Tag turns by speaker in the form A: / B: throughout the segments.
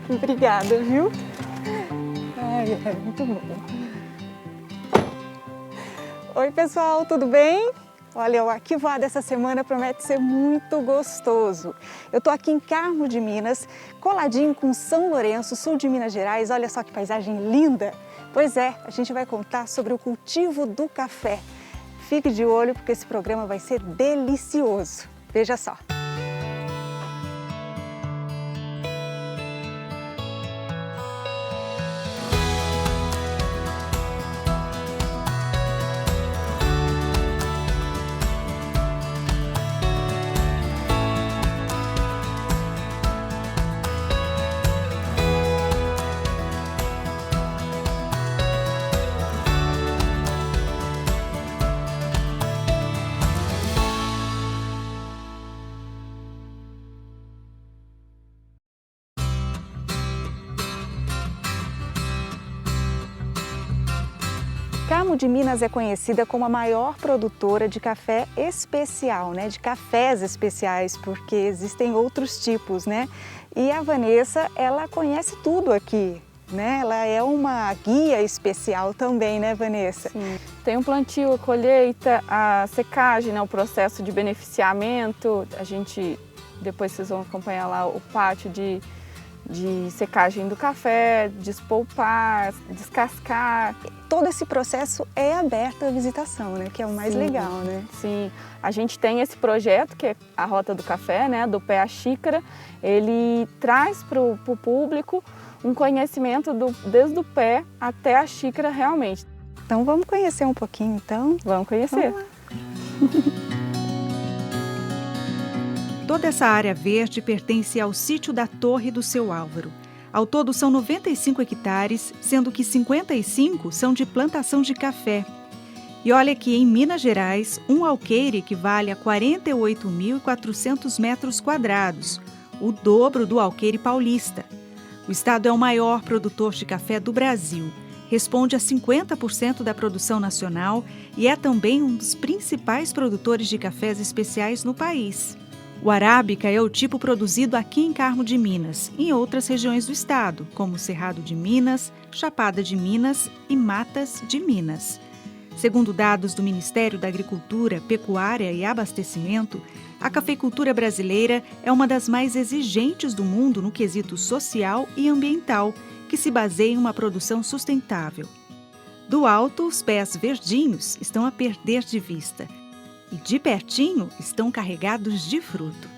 A: Obrigada, viu? Ai, muito bom. Oi, pessoal, tudo bem? Olha, o Arquivoado dessa semana promete ser muito gostoso. Eu estou aqui em Carmo de Minas, coladinho com São Lourenço, sul de Minas Gerais. Olha só que paisagem linda! Pois é, a gente vai contar sobre o cultivo do café. Fique de olho porque esse programa vai ser delicioso. Veja só. Carmo de Minas é conhecida como a maior produtora de café especial, de cafés especiais, porque existem outros tipos, E a Vanessa, ela conhece tudo aqui, Ela é uma guia especial também, Vanessa?
B: Sim. Tem o plantio, a colheita, a secagem, o processo de beneficiamento. Depois vocês vão acompanhar lá o pátio de secagem do café, despolpar, descascar.
A: Todo esse processo é aberto à visitação, que é o mais legal,
B: Sim, a gente tem esse projeto que é a Rota do Café, do pé à xícara. Ele traz para o público um conhecimento desde o pé até a xícara realmente.
A: Então vamos conhecer um pouquinho, então?
B: Vamos conhecer.
A: Vamos lá.
C: Toda essa área verde pertence ao sítio da Torre do Seu Álvaro. Ao todo são 95 hectares, sendo que 55 são de plantação de café. E olha que em Minas Gerais, um alqueire equivale a 48.400 metros quadrados, o dobro do alqueire paulista. O estado é o maior produtor de café do Brasil, responde a 50% da produção nacional e é também um dos principais produtores de cafés especiais no país. O arábica é o tipo produzido aqui em Carmo de Minas, em outras regiões do estado, como Cerrado de Minas, Chapada de Minas e Matas de Minas. Segundo dados do Ministério da Agricultura, Pecuária e Abastecimento, a cafeicultura brasileira é uma das mais exigentes do mundo no quesito social e ambiental, que se baseia em uma produção sustentável. Do alto, os pés verdinhos estão a perder de vista. E de pertinho estão carregados de fruto.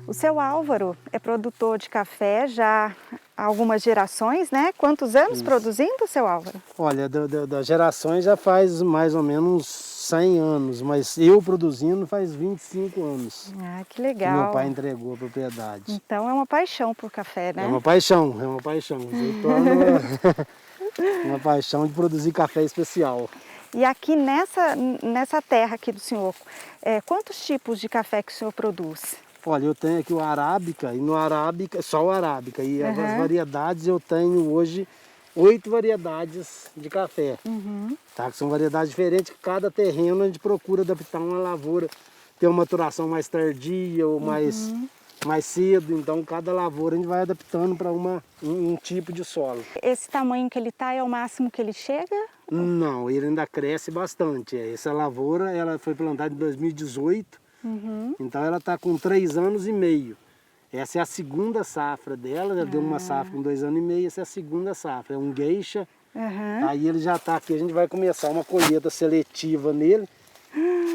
A: O seu Álvaro é produtor de café já há algumas gerações, Quantos anos
D: Isso.
A: Produzindo, seu Álvaro?
D: Olha, das gerações já faz mais ou menos 100 anos, mas eu produzindo faz 25 anos.
A: Ah, que
D: Que
A: legal.
D: meu pai entregou a propriedade.
A: Então é uma paixão por café,
D: É uma paixão, é uma paixão. Se torna uma paixão de produzir café especial.
A: E aqui nessa terra aqui do senhor, quantos tipos de café que o senhor produz?
D: Olha, eu tenho aqui o arábica, e no arábica, só o arábica. E as variedades eu tenho hoje 8 variedades de café. Tá? Que são variedades diferentes, que cada terreno a gente procura adaptar uma lavoura, ter uma maturação mais tardia ou mais cedo. Então cada lavoura a gente vai adaptando para um tipo de solo.
A: Esse tamanho que ele está é o máximo que ele chega?
D: Não, ele ainda cresce bastante. Essa lavoura ela foi plantada em 2018, então ela está com 3 anos e meio. Essa é a segunda safra dela, já deu uma safra com 2 anos e meio, essa é a segunda safra. É um geisha, aí ele já está aqui, a gente vai começar uma colheita seletiva nele,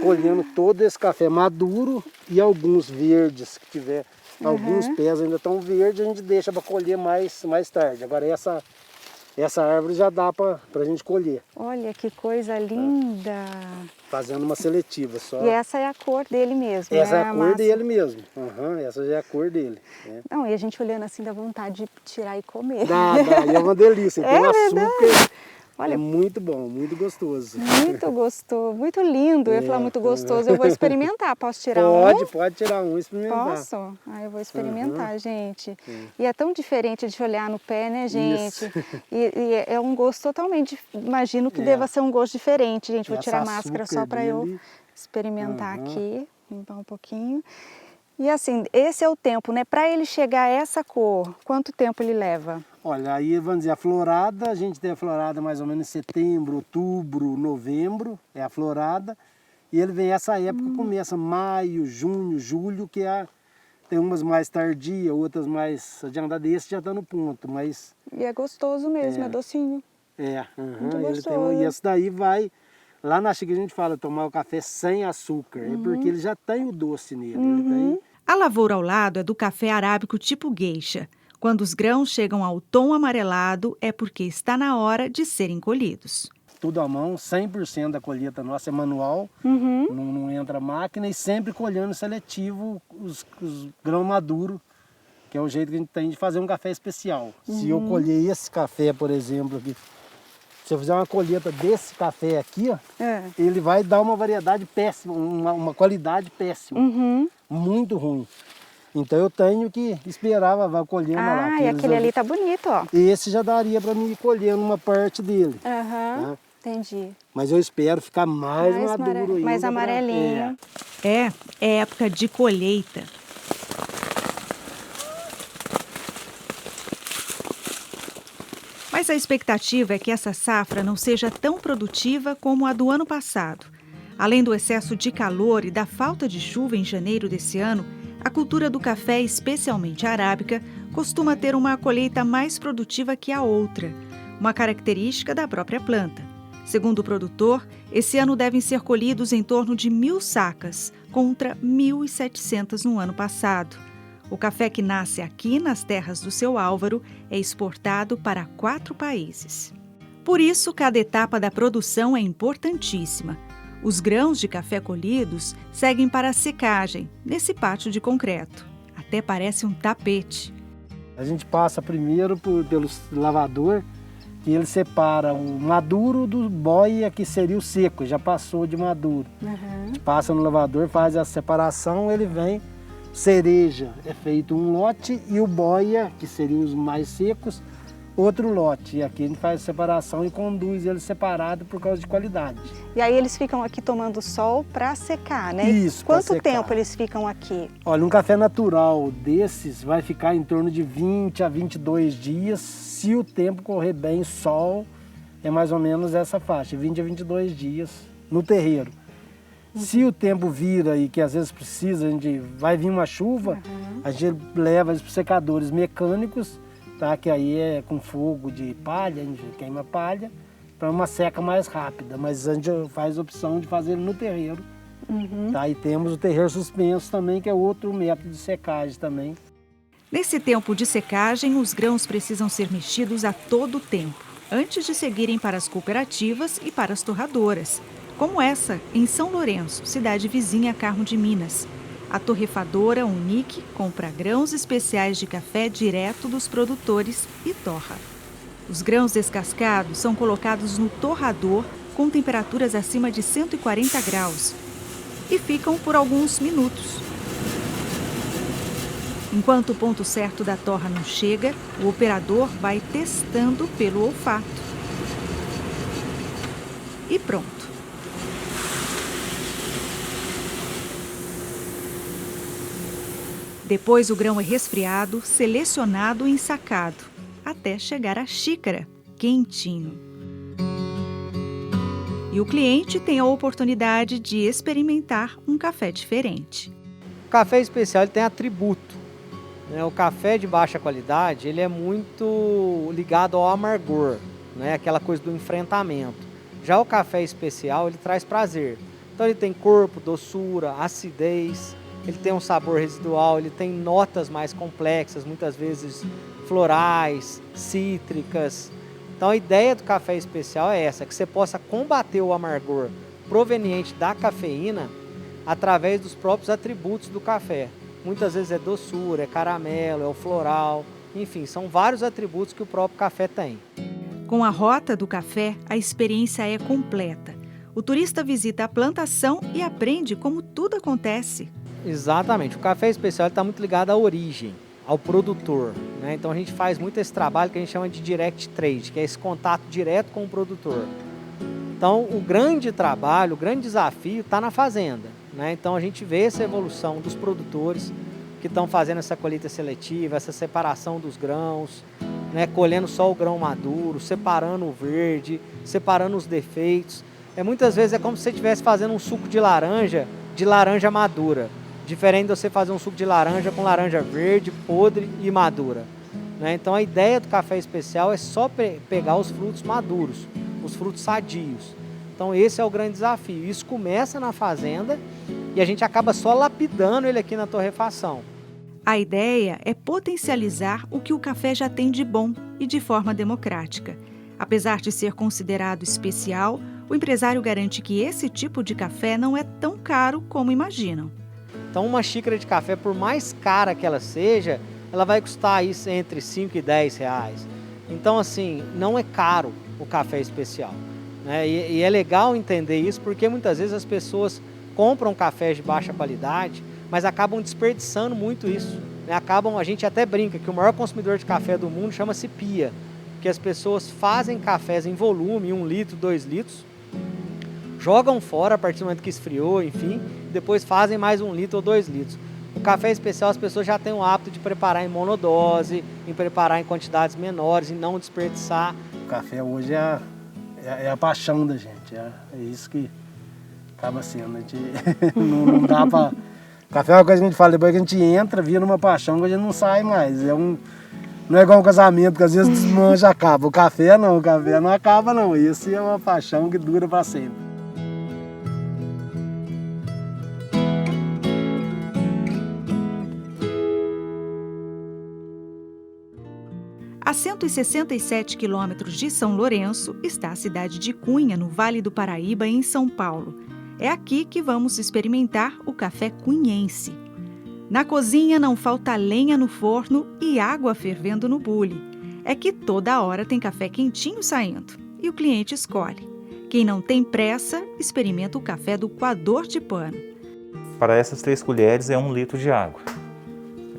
D: colhendo todo esse café maduro e alguns verdes que tiver. Alguns pés ainda estão verdes, a gente deixa para colher mais tarde. Agora essa árvore já dá para a gente colher.
A: Olha que coisa linda!
D: Fazendo uma seletiva só.
A: E essa é a cor dele mesmo,
D: Essa é
A: a
D: a cor
A: massa.
D: dele mesmo. Essa já é a cor dele.
A: Não, e a gente olhando assim dá vontade de tirar e comer.
D: Dá, e é uma delícia. Tem açúcar.
A: Olha,
D: é muito bom, muito gostoso.
A: Muito gostoso, muito lindo. Eu ia falar muito gostoso, eu vou experimentar. Posso tirar
D: Pode tirar um e experimentar.
A: Posso? Eu vou experimentar, gente. E é tão diferente de olhar no pé, né, gente? E é um gosto totalmente, imagino que deva ser um gosto diferente, gente. Vou tirar a máscara só para eu experimentar aqui, limpar um pouquinho. E assim, esse é o tempo, né? Para ele chegar a essa cor, quanto tempo ele leva?
D: Olha, aí vamos dizer, a florada, a gente tem a florada mais ou menos em setembro, outubro, novembro, é a florada. E ele vem essa época, começa maio, junho, julho, tem umas mais tardias, outras mais adiantadas, esse já está no ponto, mas...
A: E é gostoso mesmo, é docinho. Muito gostoso.
D: E esse daí vai... Lá na xícara a gente fala tomar o café sem açúcar, porque ele já tem o doce nele. Ele tem...
C: A lavoura ao lado é do café arábico tipo geisha. Quando os grãos chegam ao tom amarelado, é porque está na hora de serem colhidos.
D: Tudo à mão, 100% da colheita nossa é manual, não entra máquina, e sempre colhendo seletivo os grãos maduros, que é o jeito que a gente tem de fazer um café especial. Se eu colher esse café, por exemplo, aqui, se eu fizer uma colheita desse café aqui, ó, ele vai dar uma variedade péssima, uma qualidade péssima, muito ruim. Então eu tenho que esperar, vai colhendo lá.
A: E aquele ali tá bonito, ó.
D: Esse já daria para mim ir colhendo uma parte dele. Tá?
A: Entendi.
D: Mas eu espero ficar mais maduro ainda.
A: Mais amarelinho.
C: É época de colheita. Mas a expectativa é que essa safra não seja tão produtiva como a do ano passado. Além do excesso de calor e da falta de chuva em janeiro desse ano, a cultura do café, especialmente a arábica, costuma ter uma colheita mais produtiva que a outra, uma característica da própria planta. Segundo o produtor, esse ano devem ser colhidos em torno de 1.000 sacas, contra 1.700 no ano passado. O café que nasce aqui nas terras do seu Álvaro é exportado para 4 países. Por isso, cada etapa da produção é importantíssima. Os grãos de café colhidos seguem para a secagem, nesse pátio de concreto. Até parece um tapete.
D: A gente passa primeiro pelo lavador, que ele separa o maduro do boia, que seria o seco, já passou de maduro. A gente passa no lavador, faz a separação, ele vem, cereja é feito um lote e o boia, que seriam os mais secos, outro lote. E aqui a gente faz a separação e conduz ele separado por causa de qualidade.
A: E aí eles ficam aqui tomando sol para secar, né?
D: Isso,
A: quanto tempo eles ficam aqui?
D: Olha, um café natural desses vai ficar em torno de 20 a 22 dias. Se o tempo correr bem, sol, é mais ou menos essa faixa, 20 a 22 dias no terreiro. Se o tempo vira e que às vezes precisa, vai vir uma chuva, a gente leva eles para secadores mecânicos, tá? Que aí é com fogo de palha, a gente queima palha, para uma seca mais rápida. Mas a gente faz a opção de fazer no terreiro. Tá? E temos o terreiro suspenso também, que é outro método de secagem também.
C: Nesse tempo de secagem, os grãos precisam ser mexidos a todo tempo, antes de seguirem para as cooperativas e para as torradoras, como essa em São Lourenço, cidade vizinha a Carmo de Minas. A torrefadora Unique compra grãos especiais de café direto dos produtores e torra. Os grãos descascados são colocados no torrador com temperaturas acima de 140 graus e ficam por alguns minutos. Enquanto o ponto certo da torra não chega, o operador vai testando pelo olfato. E pronto. Depois o grão é resfriado, selecionado e ensacado, até chegar à xícara, quentinho. E o cliente tem a oportunidade de experimentar um café diferente.
E: O café especial ele tem atributo. O café de baixa qualidade ele é muito ligado ao amargor, né? Aquela coisa do enfrentamento. Já o café especial ele traz prazer. Então ele tem corpo, doçura, acidez, ele tem um sabor residual, ele tem notas mais complexas, muitas vezes florais, cítricas. Então a ideia do café especial é essa, que você possa combater o amargor proveniente da cafeína através dos próprios atributos do café. Muitas vezes é doçura, é caramelo, é o floral, enfim, são vários atributos que o próprio café tem.
C: Com a rota do café, a experiência é completa. O turista visita a plantação e aprende como tudo acontece.
E: Exatamente, o café especial está muito ligado à origem, ao produtor, né? Então a gente faz muito esse trabalho que a gente chama de direct trade, que é esse contato direto com o produtor. Então o grande trabalho, o grande desafio está na fazenda, né? Então a gente vê essa evolução dos produtores, que estão fazendo essa colheita seletiva, essa separação dos grãos, né, colhendo só o grão maduro, separando o verde, separando os defeitos. Muitas vezes é como se você estivesse fazendo um suco de laranja madura, diferente de você fazer um suco de laranja com laranja verde, podre e madura. Né? Então a ideia do café especial é só pegar os frutos maduros, os frutos sadios. Então esse é o grande desafio. Isso começa na fazenda e a gente acaba só lapidando ele aqui na torrefação.
C: A ideia é potencializar o que o café já tem de bom e de forma democrática. Apesar de ser considerado especial, o empresário garante que esse tipo de café não é tão caro como imaginam.
E: Então uma xícara de café, por mais cara que ela seja, ela vai custar aí entre 5 e 10 reais. Então assim, não é caro o café especial. Né? E é legal entender isso porque muitas vezes as pessoas compram cafés de baixa qualidade, mas acabam desperdiçando muito isso. Né? A gente até brinca que o maior consumidor de café do mundo chama-se pia, que as pessoas fazem cafés em volume, 1 litro, 2 litros, jogam fora a partir do momento que esfriou, enfim, depois fazem mais 1 litro ou 2 litros. O café especial as pessoas já têm o hábito de preparar em monodose, em preparar em quantidades menores, em não desperdiçar.
D: O café hoje é a paixão da gente, é isso que acaba sendo. A gente não dá pra... Café é uma coisa que a gente fala, depois que a gente entra, vira uma paixão que a gente não sai mais. Não é igual um casamento, que às vezes desmancha, acaba. O café não acaba não. Esse é uma paixão que dura para sempre.
C: A 167 quilômetros de São Lourenço está a cidade de Cunha, no Vale do Paraíba, em São Paulo. É aqui que vamos experimentar o café cunhense. Na cozinha não falta lenha no forno e água fervendo no bule. É que toda hora tem café quentinho saindo e o cliente escolhe. Quem não tem pressa, experimenta o café do coador de pano.
F: Para essas 3 colheres é 1 litro de água.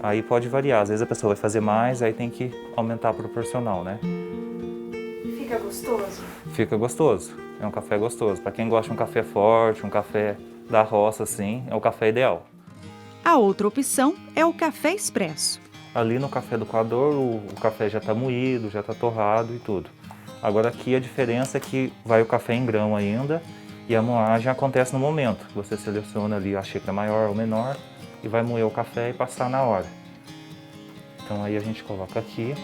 F: Aí pode variar, às vezes a pessoa vai fazer mais, aí tem que aumentar a proporcional, né?
A: Fica gostoso?
F: Fica gostoso, é um café gostoso. Para quem gosta de um café forte, um café da roça assim, é o café ideal.
C: A outra opção é o café expresso.
F: Ali no café do coador o café já está moído, já está torrado e tudo. Agora aqui a diferença é que vai o café em grão ainda e a moagem acontece no momento. Você seleciona ali a xícara maior ou menor e vai moer o café e passar na hora. Então aí a gente coloca aqui.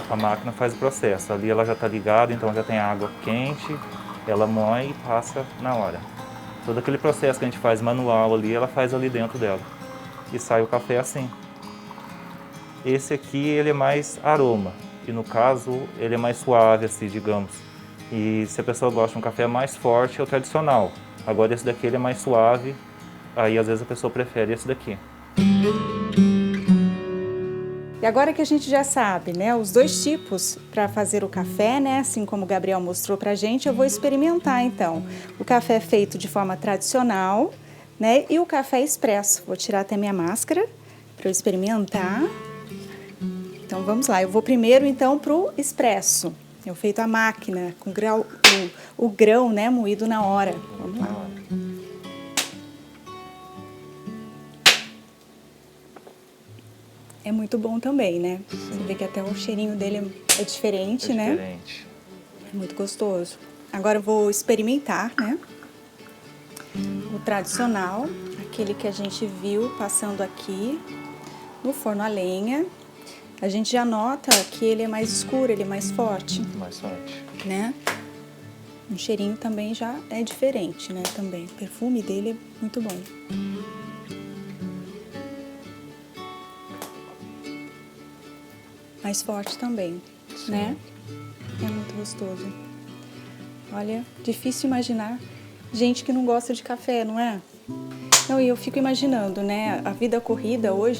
F: A máquina faz o processo. Ali ela já está ligada, então já tem água quente, ela moe e passa na hora. Todo aquele processo que a gente faz manual ali, ela faz ali dentro dela. E sai o café assim. Esse aqui ele é mais aroma, e no caso ele é mais suave assim, digamos. E se a pessoa gosta de um café mais forte, é o tradicional. Agora esse daqui ele é mais suave, aí às vezes a pessoa prefere esse daqui.
A: E agora que a gente já sabe, né, os 2 tipos para fazer o café, né, assim como o Gabriel mostrou pra gente, eu vou experimentar então. O café feito de forma tradicional, né, e o café expresso. Vou tirar até minha máscara para eu experimentar. Então vamos lá, eu vou primeiro então pro expresso. Eu feito à máquina, com o grão, né, moído na hora. Vamos lá. É muito bom também, né? Sim. Você vê que até o cheirinho dele é diferente, né?
F: Diferente.
A: É muito gostoso. Agora eu vou experimentar, né? O tradicional, aquele que a gente viu passando aqui no forno a lenha. A gente já nota que ele é mais escuro, ele é mais forte.
F: Mais forte.
A: Né? O cheirinho também já é diferente, né? Também. O perfume dele é muito bom. Mais forte também, sim, né? É muito gostoso. Olha, difícil imaginar gente que não gosta de café, não é? Não, e eu fico imaginando, né? A vida corrida hoje,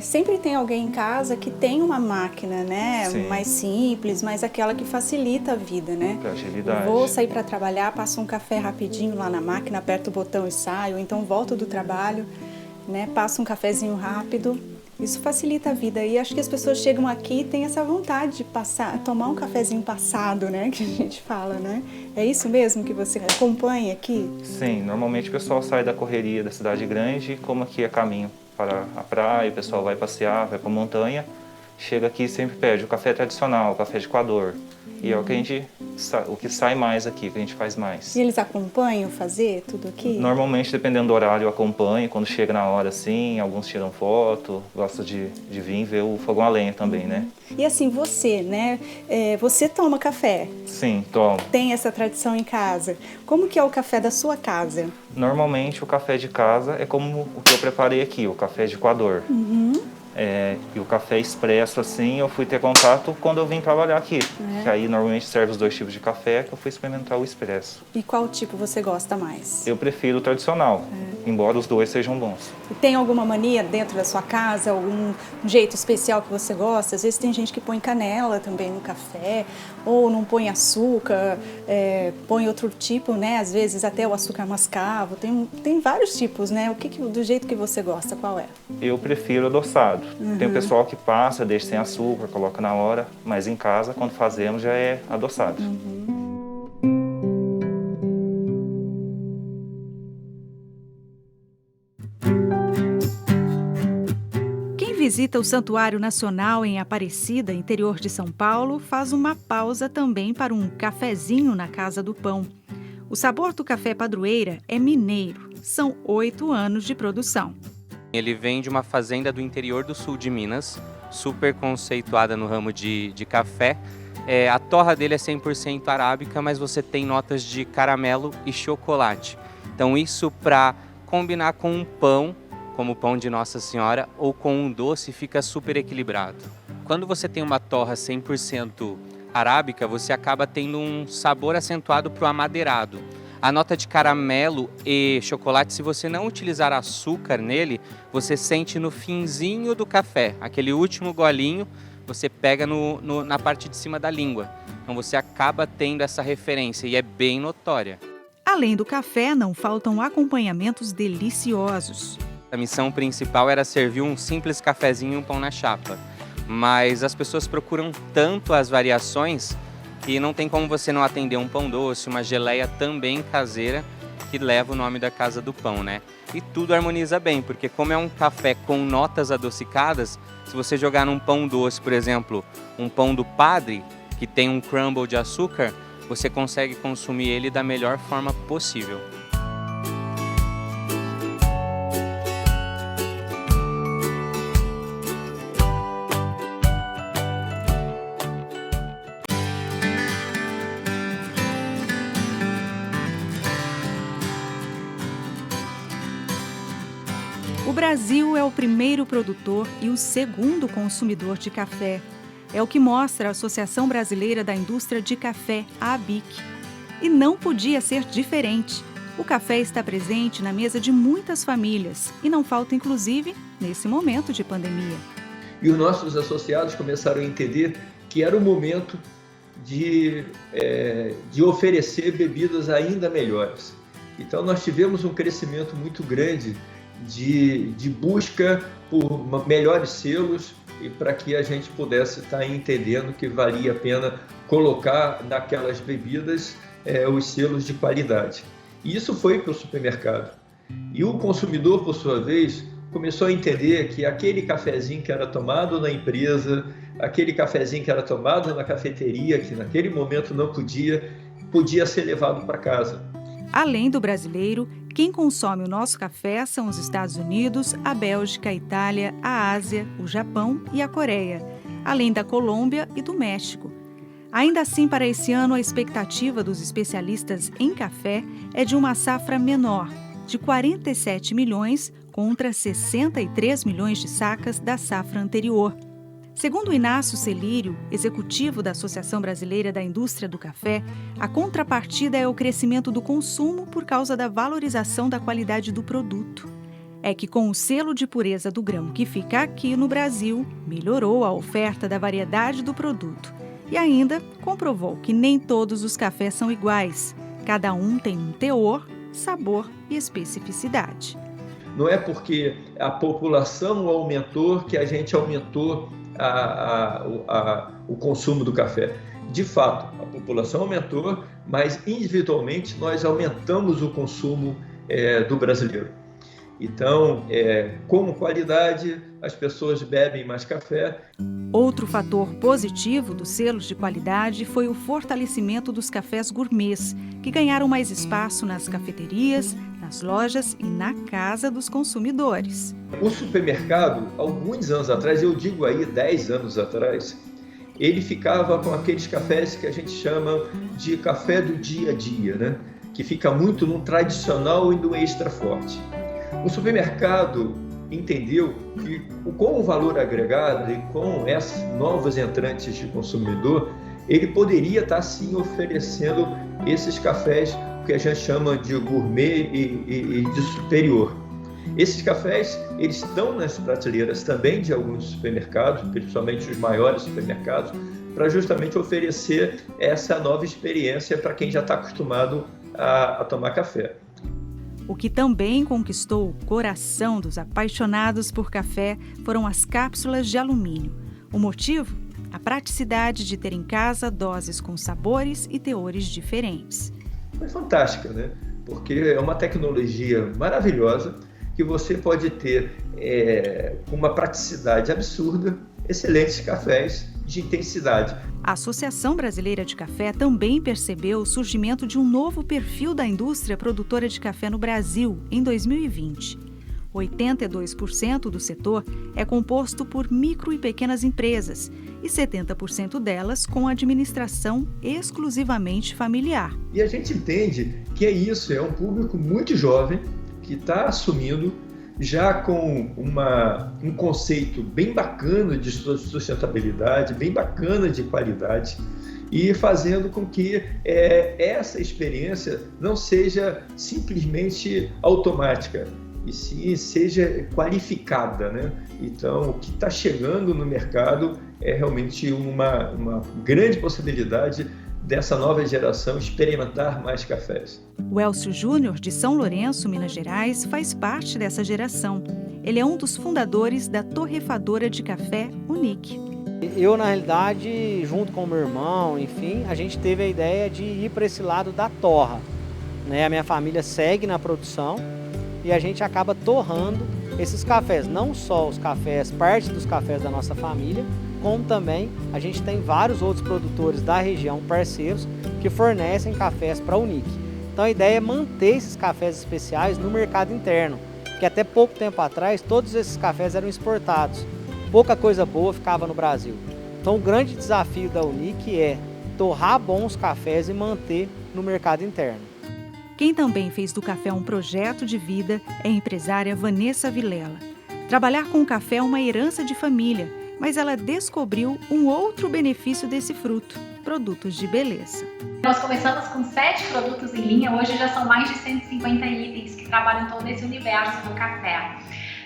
A: sempre tem alguém em casa que tem uma máquina, né? Sim. Mais simples, mas aquela que facilita a vida, né?
F: Agilidade.
A: Eu vou sair para trabalhar, passo um café rapidinho lá na máquina, aperto o botão e saio, então volto do trabalho, né? Passo um cafezinho rápido. Isso facilita a vida e acho que as pessoas chegam aqui e têm essa vontade de tomar um cafezinho passado, né, que a gente fala, né? É isso mesmo que você acompanha aqui?
F: Sim, normalmente o pessoal sai da correria da cidade grande, como aqui é caminho para a praia, o pessoal vai passear, vai para a montanha, chega aqui e sempre pede o café tradicional, o café de coador. E é o que o que sai mais aqui, o que a gente faz mais.
A: E eles acompanham fazer tudo aqui?
F: Normalmente, dependendo do horário, eu acompanho. Quando chega na hora, assim, alguns tiram foto, gostam de vir ver o fogão a lenha também, né?
A: E assim, você, né? Você toma café?
F: Sim, tomo.
A: Tem essa tradição em casa. Como que é o café da sua casa?
F: Normalmente, o café de casa é como o que eu preparei aqui, o café de coador. E o café expresso, assim, eu fui ter contato quando eu vim trabalhar aqui. Que aí, normalmente, serve os 2 tipos de café, que eu fui experimentar o expresso.
A: E qual tipo você gosta mais?
F: Eu prefiro o tradicional, embora os 2 sejam bons.
A: E tem alguma mania dentro da sua casa, algum jeito especial que você gosta? Às vezes tem gente que põe canela também no café, ou não põe açúcar, põe outro tipo, né? Às vezes até o açúcar mascavo, tem vários tipos, né? Do jeito que você gosta, qual é?
F: Eu prefiro adoçado. Tem o pessoal que passa, deixa sem açúcar, coloca na hora, mas em casa, quando fazemos, já é adoçado.
C: Quem visita o Santuário Nacional em Aparecida, interior de São Paulo, faz uma pausa também para um cafezinho na Casa do Pão. O sabor do café Padroeira é mineiro. São 8 anos de produção.
G: Ele vem de uma fazenda do interior do sul de Minas, super conceituada no ramo de café. A torra dele é 100% arábica, mas você tem notas de caramelo e chocolate. Então isso para combinar com um pão, como o pão de Nossa Senhora, ou com um doce, fica super equilibrado. Quando você tem uma torra 100% arábica, você acaba tendo um sabor acentuado para o amadeirado. A nota de caramelo e chocolate, se você não utilizar açúcar nele, você sente no finzinho do café. Aquele último golinho, você pega na parte de cima da língua. Então você acaba tendo essa referência e é bem notória.
C: Além do café, não faltam acompanhamentos deliciosos.
G: A missão principal era servir um simples cafezinho e um pão na chapa. Mas as pessoas procuram tanto as variações que não tem como você não atender um pão doce, uma geleia também caseira, que leva o nome da Casa do Pão, né? E tudo harmoniza bem, porque como é um café com notas adocicadas, se você jogar num pão doce, por exemplo, um pão do Padre, que tem um crumble de açúcar, você consegue consumir ele da melhor forma possível.
C: O Brasil é o primeiro produtor e o segundo consumidor de café. É o que mostra a Associação Brasileira da Indústria de Café, a ABIC. E não podia ser diferente. O café está presente na mesa de muitas famílias e não falta, inclusive, nesse momento de pandemia.
H: E os nossos associados começaram a entender que era o momento de oferecer bebidas ainda melhores. Então nós tivemos um crescimento muito grande de busca por melhores selos e para que a gente pudesse estar entendendo que valia a pena colocar naquelas bebidas os selos de qualidade. E isso foi para o supermercado. E o consumidor, por sua vez, começou a entender que aquele cafezinho que era tomado na empresa, aquele cafezinho que era tomado na cafeteria, que naquele momento não podia ser levado para casa.
C: Além do brasileiro, quem consome o nosso café são os Estados Unidos, a Bélgica, a Itália, a Ásia, o Japão e a Coreia, além da Colômbia e do México. Ainda assim, para esse ano, a expectativa dos especialistas em café é de uma safra menor, de 47 milhões contra 63 milhões de sacas da safra anterior. Segundo Inácio Celírio, executivo da Associação Brasileira da Indústria do Café, a contrapartida é o crescimento do consumo por causa da valorização da qualidade do produto. É que com o selo de pureza do grão que fica aqui no Brasil, melhorou a oferta da variedade do produto. E ainda comprovou que nem todos os cafés são iguais. Cada um tem um teor, sabor e especificidade.
H: Não é porque a população aumentou que a gente aumentou o consumo do café. De fato, a população aumentou, mas individualmente nós aumentamos o consumo do brasileiro. Então, como qualidade, as pessoas bebem mais café.
C: Outro fator positivo dos selos de qualidade foi o fortalecimento dos cafés gourmets, que ganharam mais espaço nas cafeterias, nas lojas e na casa dos consumidores.
H: O supermercado, alguns anos atrás, eu digo aí 10 anos atrás, ele ficava com aqueles cafés que a gente chama de café do dia a dia, né? Que fica muito no tradicional e no extra forte. O supermercado entendeu que com o valor agregado e com essas novas entrantes de consumidor, ele poderia estar sim oferecendo esses cafés que a gente chama de gourmet e de superior. Esses cafés, eles estão nas prateleiras também de alguns supermercados, principalmente os maiores supermercados, para justamente oferecer essa nova experiência para quem já está acostumado a tomar café.
C: O que também conquistou o coração dos apaixonados por café foram as cápsulas de alumínio. O motivo? A praticidade de ter em casa doses com sabores e teores diferentes.
H: Foi fantástica, né? Porque é uma tecnologia maravilhosa que você pode ter com uma praticidade absurda, excelentes cafés de intensidade.
C: A Associação Brasileira de Café também percebeu o surgimento de um novo perfil da indústria produtora de café no Brasil em 2020. 82% do setor é composto por micro e pequenas empresas e 70% delas com administração exclusivamente familiar.
H: E a gente entende que é um público muito jovem que está assumindo já com um conceito bem bacana de sustentabilidade, bem bacana de qualidade e fazendo com que essa experiência não seja simplesmente automática, e sim seja qualificada, né? Então, o que está chegando no mercado é realmente uma grande possibilidade dessa nova geração experimentar mais cafés.
C: O Elcio Júnior, de São Lourenço, Minas Gerais, faz parte dessa geração. Ele é um dos fundadores da torrefadora de café Unique.
E: Eu, na realidade, junto com o meu irmão, enfim, a gente teve a ideia de ir para esse lado da torra, né? A minha família segue na produção e a gente acaba torrando esses cafés, não só os cafés, parte dos cafés da nossa família, como também a gente tem vários outros produtores da região, parceiros, que fornecem cafés para a Unique. Então a ideia é manter esses cafés especiais no mercado interno, que até pouco tempo atrás todos esses cafés eram exportados. Pouca coisa boa ficava no Brasil. Então o grande desafio da Unique é torrar bons cafés e manter no mercado interno.
C: Quem também fez do café um projeto de vida é a empresária Vanessa Vilela. Trabalhar com o café é uma herança de família, mas ela descobriu um outro benefício desse fruto: produtos de beleza.
I: Nós começamos com 7 produtos em linha, hoje já são mais de 150 itens que trabalham todo esse universo do café.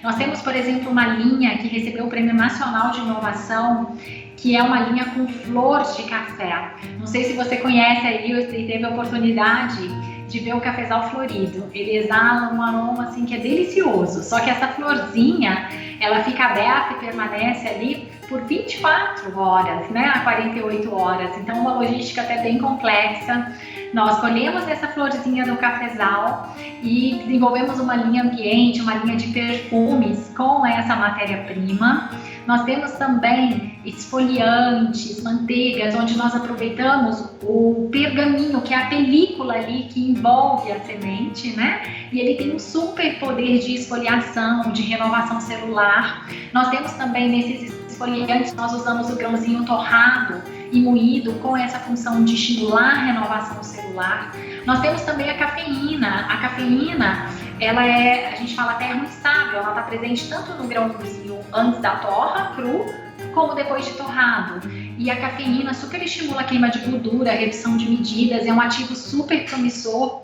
I: Nós temos, por exemplo, uma linha que recebeu o Prêmio Nacional de Inovação, que é uma linha com flor de café. Não sei se você conhece aí ou teve a oportunidade de ver o cafezal florido. Ele exala um aroma assim que é delicioso, só que essa florzinha, ela fica aberta e permanece ali por 24 horas, né, a 48 horas. Então, uma logística até bem complexa. Nós colhemos essa florzinha do cafezal e desenvolvemos uma linha ambiente, uma linha de perfumes com essa matéria-prima. Nós temos também esfoliantes, manteigas, onde nós aproveitamos o pergaminho, que é a película ali que envolve a semente, né? E ele tem um super poder de esfoliação, de renovação celular. Nós temos também nesses esfoliantes, nós usamos o grãozinho torrado e moído com essa função de estimular a renovação celular. Nós temos também a cafeína. A cafeína, ela é, a gente fala termoestável, ela está presente tanto no grãozinho antes da torra, cru, como depois de torrado. E a cafeína super estimula a queima de gordura, a redução de medidas, é um ativo super promissor.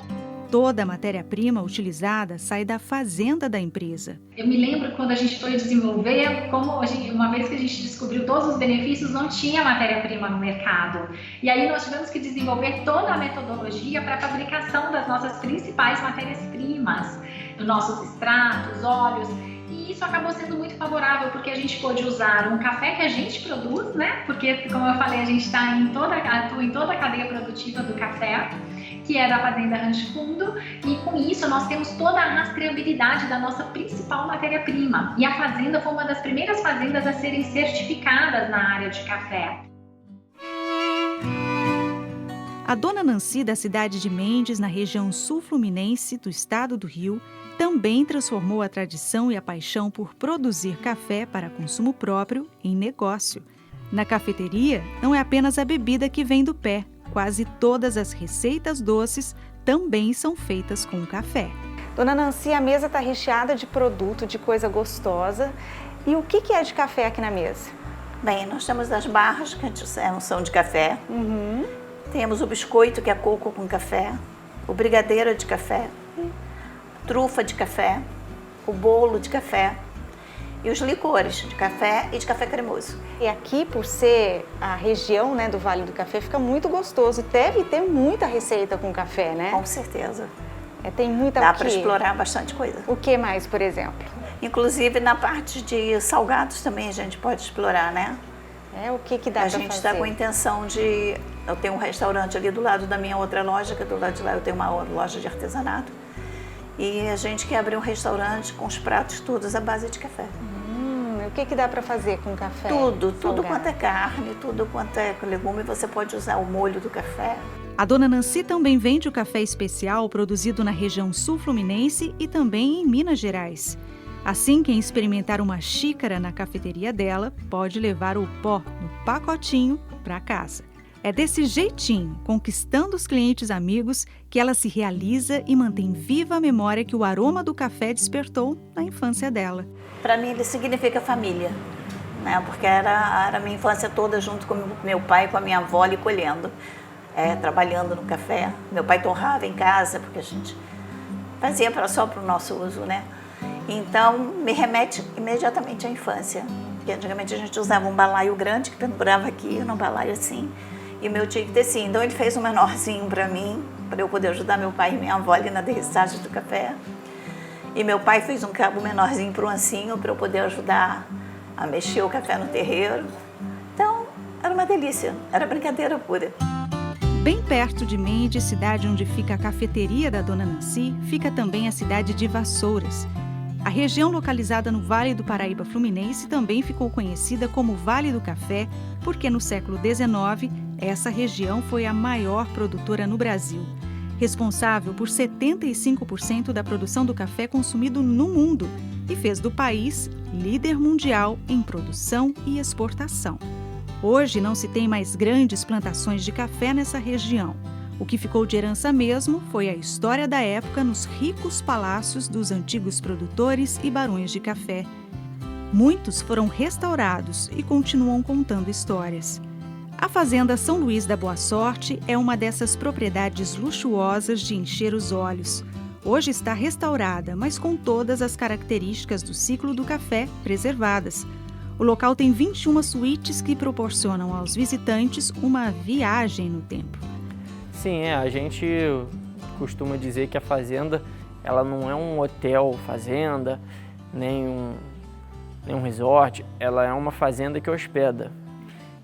C: Toda a matéria-prima utilizada sai da fazenda da empresa.
I: Eu me lembro quando a gente foi desenvolver, uma vez que a gente descobriu todos os benefícios, não tinha matéria-prima no mercado. E aí nós tivemos que desenvolver toda a metodologia para a fabricação das nossas principais matérias-primas. dos nossos extratos, óleos. E isso acabou sendo muito favorável, porque a gente pôde usar um café que a gente produz, né? Porque, como eu falei, a gente atua em toda a cadeia produtiva do café, que é da Fazenda Rancho Fundo, e com isso nós temos toda a rastreabilidade da nossa principal matéria-prima. E a fazenda foi uma das primeiras fazendas a serem certificadas na área de café.
C: A dona Nancy, da cidade de Mendes, na região sul-fluminense do estado do Rio, também transformou a tradição e a paixão por produzir café para consumo próprio em negócio. Na cafeteria, não é apenas a bebida que vem do pé. Quase todas as receitas doces também são feitas com café.
A: Dona Nancy, a mesa está recheada de produto, de coisa gostosa. E o que é de café aqui na mesa?
J: Bem, nós temos as barras, que são de café. Temos o biscoito, que é coco com café. O brigadeiro é de café. Trufa de café. O bolo de café. E os licores de café e de café cremoso.
A: E aqui, por ser a região, né, do Vale do Café, fica muito gostoso. Deve ter muita receita com café, né?
J: Com certeza.
A: Tem muita
J: Dá para explorar bastante coisa.
A: O que mais, por exemplo?
J: Inclusive na parte de salgados também a gente pode explorar, né?
A: O que dá para fazer?
J: A gente está com a intenção de... Eu tenho um restaurante ali do lado da minha outra loja, que do lado de lá eu tenho uma loja de artesanato. E a gente quer abrir um restaurante com os pratos todos à base de café.
A: O que dá para fazer com café?
J: Tudo quanto é carne, tudo quanto é legume, você pode usar o molho do café.
C: A dona Nancy também vende o café especial produzido na região sul-fluminense e também em Minas Gerais. Assim, quem experimentar uma xícara na cafeteria dela pode levar o pó no pacotinho para casa. É desse jeitinho, conquistando os clientes amigos, que ela se realiza e mantém viva a memória que o aroma do café despertou na infância dela.
J: Para mim ele significa família, né? Porque era a minha infância toda junto com meu pai e com a minha avó ali colhendo, trabalhando no café. Meu pai torrava em casa, porque a gente fazia só para o nosso uso, né? Então me remete imediatamente à infância. Porque antigamente a gente usava um balaio grande que pendurava aqui, num balaio assim. E o meu tio que descia. Então ele fez um menorzinho para mim, para eu poder ajudar meu pai e minha avó ali na derrissagem do café. E meu pai fez um cabo menorzinho para o ancinho, para eu poder ajudar a mexer o café no terreiro. Então, era uma delícia, era brincadeira pura.
C: Bem perto de Mendes, cidade onde fica a cafeteria da dona Nancy, fica também a cidade de Vassouras. A região localizada no Vale do Paraíba Fluminense também ficou conhecida como Vale do Café, porque no século XIX, essa região foi a maior produtora no Brasil, responsável por 75% da produção do café consumido no mundo e fez do país líder mundial em produção e exportação. Hoje não se tem mais grandes plantações de café nessa região. O que ficou de herança mesmo foi a história da época nos ricos palácios dos antigos produtores e barões de café. Muitos foram restaurados e continuam contando histórias. A Fazenda São Luís da Boa Sorte é uma dessas propriedades luxuosas de encher os olhos. Hoje está restaurada, mas com todas as características do ciclo do café preservadas. O local tem 21 suítes que proporcionam aos visitantes uma viagem no tempo.
K: Sim, a gente costuma dizer que a fazenda ela não é um hotel fazenda, nem um resort, ela é uma fazenda que hospeda.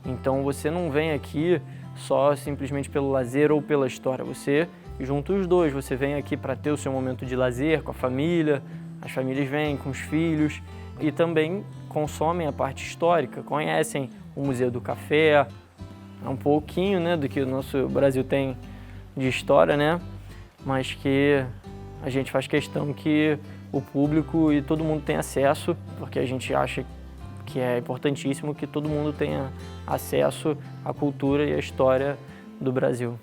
K: Então você não vem aqui só simplesmente pelo lazer ou pela história, você junta os dois, você vem aqui para ter o seu momento de lazer com a família, as famílias vêm com os filhos e também consomem a parte histórica, conhecem o Museu do Café, é um pouquinho, né, do que o nosso Brasil tem de história, né, mas que a gente faz questão que o público e todo mundo tenha acesso, porque a gente acha que é importantíssimo que todo mundo tenha acesso à cultura e à história do Brasil.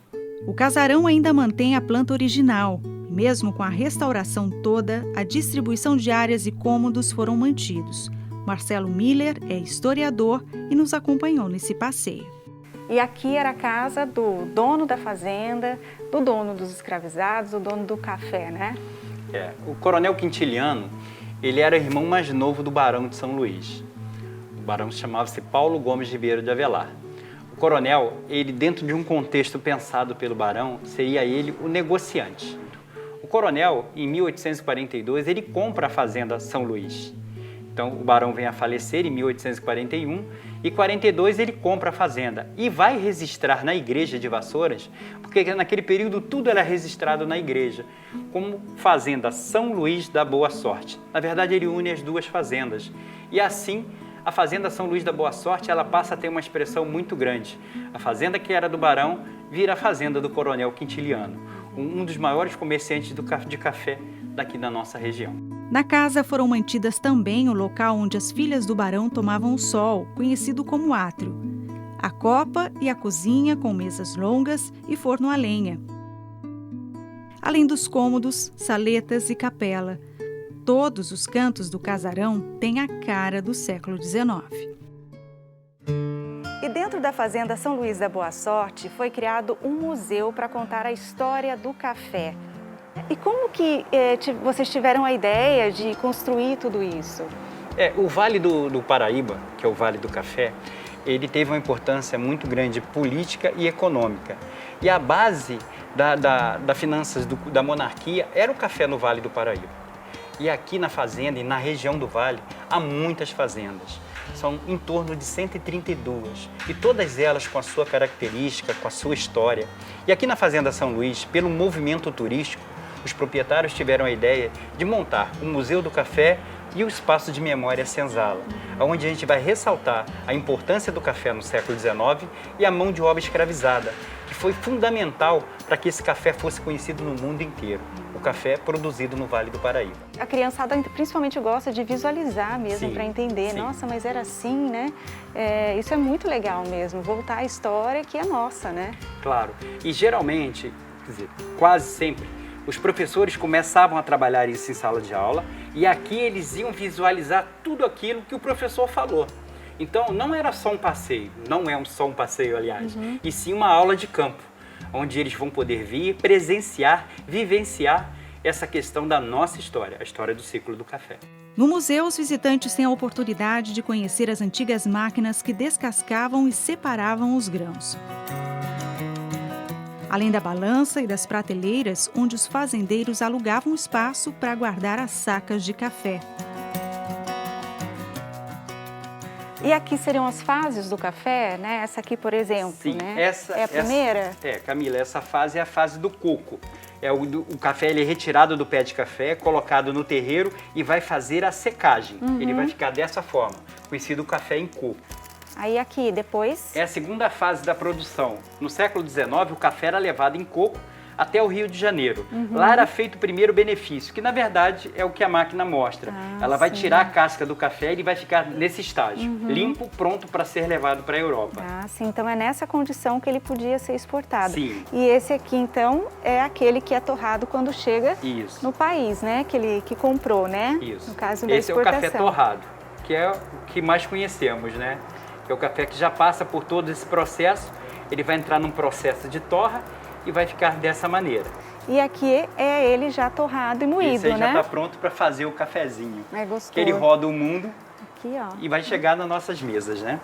C: O casarão ainda mantém a planta original. Mesmo com a restauração toda, a distribuição de áreas e cômodos foram mantidos. Marcelo Miller é historiador e nos acompanhou nesse passeio.
A: E aqui era a casa do dono da fazenda, do dono dos escravizados, do dono do café, né?
L: O Coronel Quintiliano, ele era o irmão mais novo do Barão de São Luís. O barão chamava-se Paulo Gomes Ribeiro de Avelar. O coronel, ele dentro de um contexto pensado pelo barão, seria ele o negociante. O coronel, em 1842, ele compra a fazenda São Luís. Então, o barão vem a falecer em 1841 e em 42 ele compra a fazenda e vai registrar na igreja de Vassouras, porque naquele período tudo era registrado na igreja, como fazenda São Luís da Boa Sorte. Na verdade, ele une as duas fazendas e assim a fazenda São Luís da Boa Sorte ela passa a ter uma expressão muito grande. A fazenda que era do barão vira a fazenda do coronel Quintiliano, um dos maiores comerciantes de café daqui da nossa região.
C: Na casa foram mantidas também o local onde as filhas do barão tomavam o sol, conhecido como átrio, a copa e a cozinha com mesas longas e forno a lenha. Além dos cômodos, saletas e capela, todos os cantos do casarão têm a cara do século XIX.
A: E dentro da Fazenda São Luís da Boa Sorte foi criado um museu para contar a história do café. E como que vocês tiveram a ideia de construir tudo isso?
L: O Vale do Paraíba, que é o Vale do Café, ele teve uma importância muito grande política e econômica. E a base da finanças da monarquia era o café no Vale do Paraíba. E aqui na fazenda e na região do Vale há muitas fazendas. São em torno de 132 e todas elas com a sua característica, com a sua história. E aqui na Fazenda São Luís, pelo movimento turístico, os proprietários tiveram a ideia de montar o Museu do Café e o Espaço de Memória Senzala, onde a gente vai ressaltar a importância do café no século XIX e a mão de obra escravizada, que foi fundamental para que esse café fosse conhecido no mundo inteiro. O café produzido no Vale do Paraíba.
A: A criançada principalmente gosta de visualizar mesmo para entender. Sim. Nossa, mas era assim, né? Isso é muito legal mesmo, voltar à história que é nossa, né?
L: Claro. E geralmente, quer dizer, quase sempre, os professores começavam a trabalhar isso em sala de aula e aqui eles iam visualizar tudo aquilo que o professor falou. Então, não era só um passeio, não é só um passeio, aliás, e sim uma aula de campo, onde eles vão poder vir, presenciar, vivenciar essa questão da nossa história, a história do ciclo do café.
C: No museu, os visitantes têm a oportunidade de conhecer as antigas máquinas que descascavam e separavam os grãos. Além da balança e das prateleiras, onde os fazendeiros alugavam espaço para guardar as sacas de café.
A: E aqui seriam as fases do café, né? Essa aqui, por exemplo,
L: Sim,
A: né? É a primeira?
L: Camila, essa fase é a fase do coco. O café ele é retirado do pé de café, colocado no terreiro e vai fazer a secagem. Ele vai ficar dessa forma, conhecido o café em coco.
A: Aí aqui, depois?
L: É a segunda fase da produção. No século XIX, o café era levado em coco até o Rio de Janeiro. Lá era feito o primeiro benefício, que na verdade é o que a máquina mostra. Ela vai tirar a casca do café e ele vai ficar nesse estágio, limpo, pronto para ser levado para a Europa.
A: Ah, sim. Então é nessa condição que ele podia ser exportado.
L: Sim.
A: E esse aqui, então, é aquele que é torrado quando chega no país, né? Que comprou, né?
L: Isso.
A: No caso da
L: esse
A: exportação.
L: é o café torrado, que é o que mais conhecemos, né? Que é o café que já passa por todo esse processo, ele vai entrar num processo de torra e vai ficar dessa maneira.
A: E aqui é ele já torrado e moído,
L: esse aí
A: né?
L: já está pronto para fazer o cafezinho.
A: É gostoso.
L: Que ele roda o mundo
A: aqui, ó.
L: E vai chegar nas nossas mesas, né?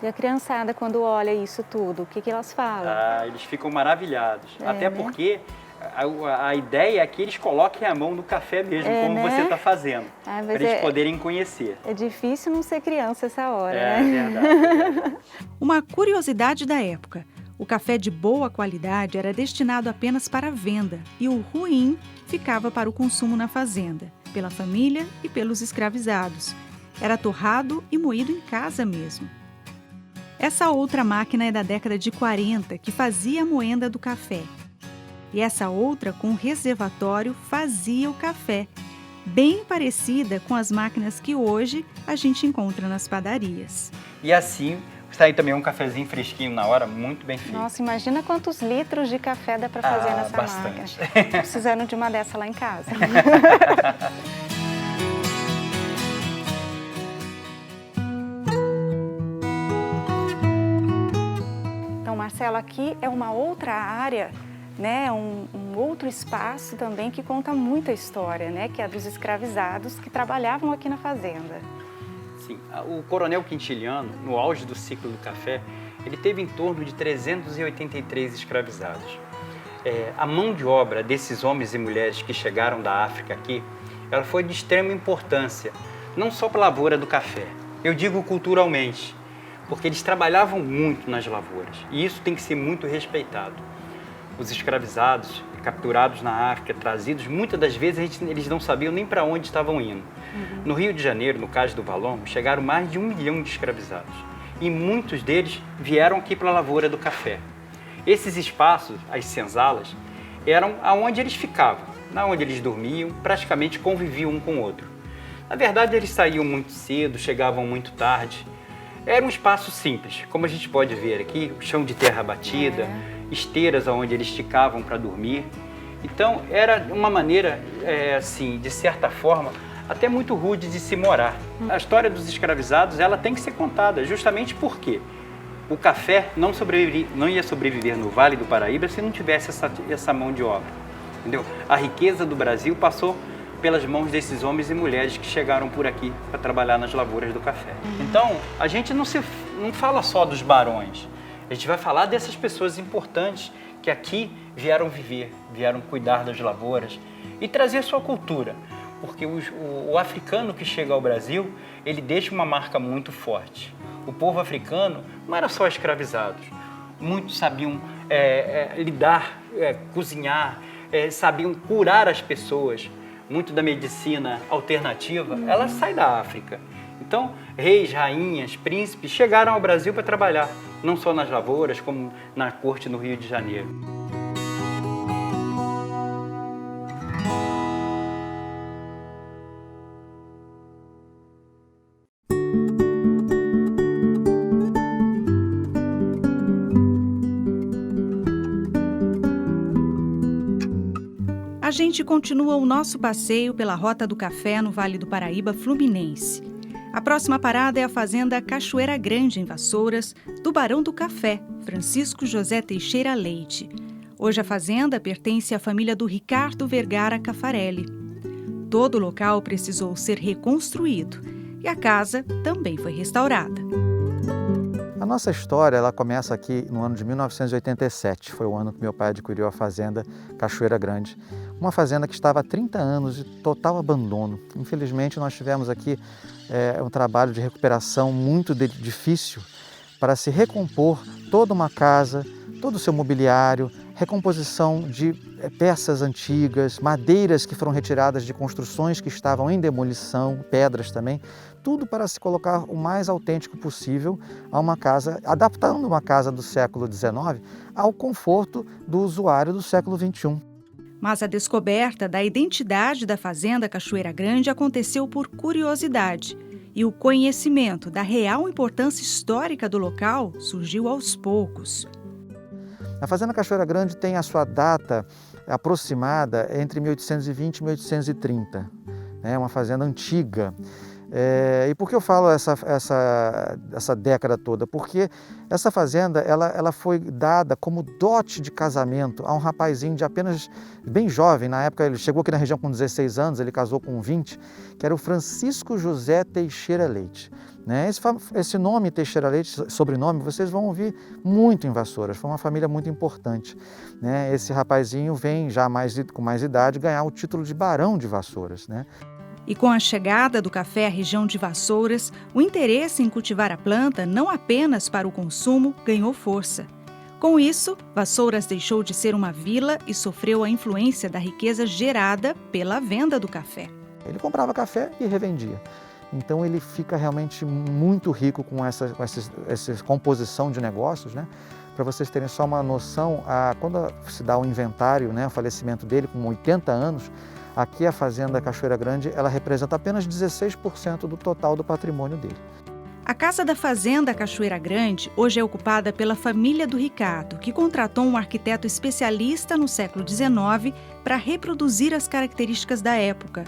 A: E a criançada, quando olha isso tudo, o que elas falam?
L: Eles ficam maravilhados. Até porque a ideia é que eles coloquem a mão no café mesmo, como você está fazendo, para eles poderem conhecer.
A: É difícil não ser criança essa hora,
L: né? Verdade.
C: Uma curiosidade da época. O café de boa qualidade era destinado apenas para a venda e o ruim ficava para o consumo na fazenda, pela família e pelos escravizados. Era torrado e moído em casa mesmo. Essa outra máquina é da década de 40, que fazia a moenda do café. E essa outra, com reservatório, fazia o café, bem parecida com as máquinas que hoje a gente encontra nas padarias.
L: E assim, sai também um cafezinho fresquinho na hora, muito bem feito.
A: Nossa, imagina quantos litros de café dá para fazer nessa
L: bastante.
A: máquina. Tô precisando de uma dessa lá em casa. Então, Marcelo, aqui é uma outra área, né? Um outro espaço também que conta muita história, né? Que é dos escravizados que trabalhavam aqui na fazenda.
L: Sim, o coronel Quintiliano, no auge do ciclo do café, ele teve em torno de 383 escravizados. a mão de obra desses homens e mulheres que chegaram da África aqui, ela foi de extrema importância, não só para a lavoura do café, eu digo culturalmente, porque eles trabalhavam muito nas lavouras e isso tem que ser muito respeitado. Os escravizados, capturados na África, trazidos, muitas das vezes eles não sabiam nem para onde estavam indo. No Rio de Janeiro, no caso do Valongo, chegaram mais de 1 milhão de escravizados e muitos deles vieram aqui para a lavoura do café. Esses espaços, as senzalas, eram aonde eles ficavam, onde eles dormiam, praticamente conviviam um com o outro. Na verdade, eles saíam muito cedo, chegavam muito tarde. Era um espaço simples, como a gente pode ver aqui, o chão de terra batida, esteiras onde eles esticavam para dormir. Então, era uma maneira, assim, de certa forma, até muito rude de se morar. A história dos escravizados, ela tem que ser contada, justamente porque o café não ia sobreviver no Vale do Paraíba se não tivesse essa mão de obra, entendeu? A riqueza do Brasil passou pelas mãos desses homens e mulheres que chegaram por aqui para trabalhar nas lavouras do café. Então, a gente não fala só dos barões, a gente vai falar dessas pessoas importantes que aqui vieram viver, vieram cuidar das lavouras e trazer sua cultura, porque o africano que chega ao Brasil, ele deixa uma marca muito forte. O povo africano não era só escravizados, muitos sabiam lidar, cozinhar, sabiam curar as pessoas. Muito da medicina alternativa, ela sai da África. Então, reis, rainhas, príncipes chegaram ao Brasil para trabalhar, não só nas lavouras, como na corte no Rio de Janeiro.
C: A gente continua o nosso passeio pela Rota do Café no Vale do Paraíba Fluminense. A próxima parada é a Fazenda Cachoeira Grande, em Vassouras, do Barão do Café, Francisco José Teixeira Leite. Hoje a fazenda pertence à família do Ricardo Vergara Caffarelli. Todo o local precisou ser reconstruído e a casa também foi restaurada.
M: A nossa história ela começa aqui no ano de 1987, foi o ano que meu pai adquiriu a fazenda Cachoeira Grande. Uma fazenda que estava há 30 anos de total abandono. Infelizmente nós tivemos aqui um trabalho de recuperação muito difícil para se recompor toda uma casa, todo o seu mobiliário, recomposição de peças antigas, madeiras que foram retiradas de construções que estavam em demolição, pedras também, tudo para se colocar o mais autêntico possível a uma casa, adaptando uma casa do século XIX ao conforto do usuário do século XXI.
C: Mas a descoberta da identidade da Fazenda Cachoeira Grande aconteceu por curiosidade e o conhecimento da real importância histórica do local surgiu aos poucos.
M: A Fazenda Cachoeira Grande tem a sua data aproximada entre 1820 e 1830. É uma fazenda antiga. E por que eu falo essa década toda? Porque essa fazenda ela foi dada como dote de casamento a um rapazinho de apenas bem jovem. Na época ele chegou aqui na região com 16 anos, ele casou com 20, que era o Francisco José Teixeira Leite. Esse nome Teixeira Leite, sobrenome, vocês vão ouvir muito em Vassouras, foi uma família muito importante. Esse rapazinho vem já com mais idade ganhar o título de Barão de Vassouras.
C: E com a chegada do café à região de Vassouras, o interesse em cultivar a planta, não apenas para o consumo, ganhou força. Com isso, Vassouras deixou de ser uma vila e sofreu a influência da riqueza gerada pela venda do café.
M: Ele comprava café e revendia. Então ele fica realmente muito rico com essa composição de negócios. Para vocês terem só uma noção, quando se dá o inventário, o falecimento dele com 80 anos, aqui a Fazenda Cachoeira Grande ela representa apenas 16% do total do patrimônio dele.
C: A casa da Fazenda Cachoeira Grande hoje é ocupada pela família do Ricardo, que contratou um arquiteto especialista no século XIX para reproduzir as características da época.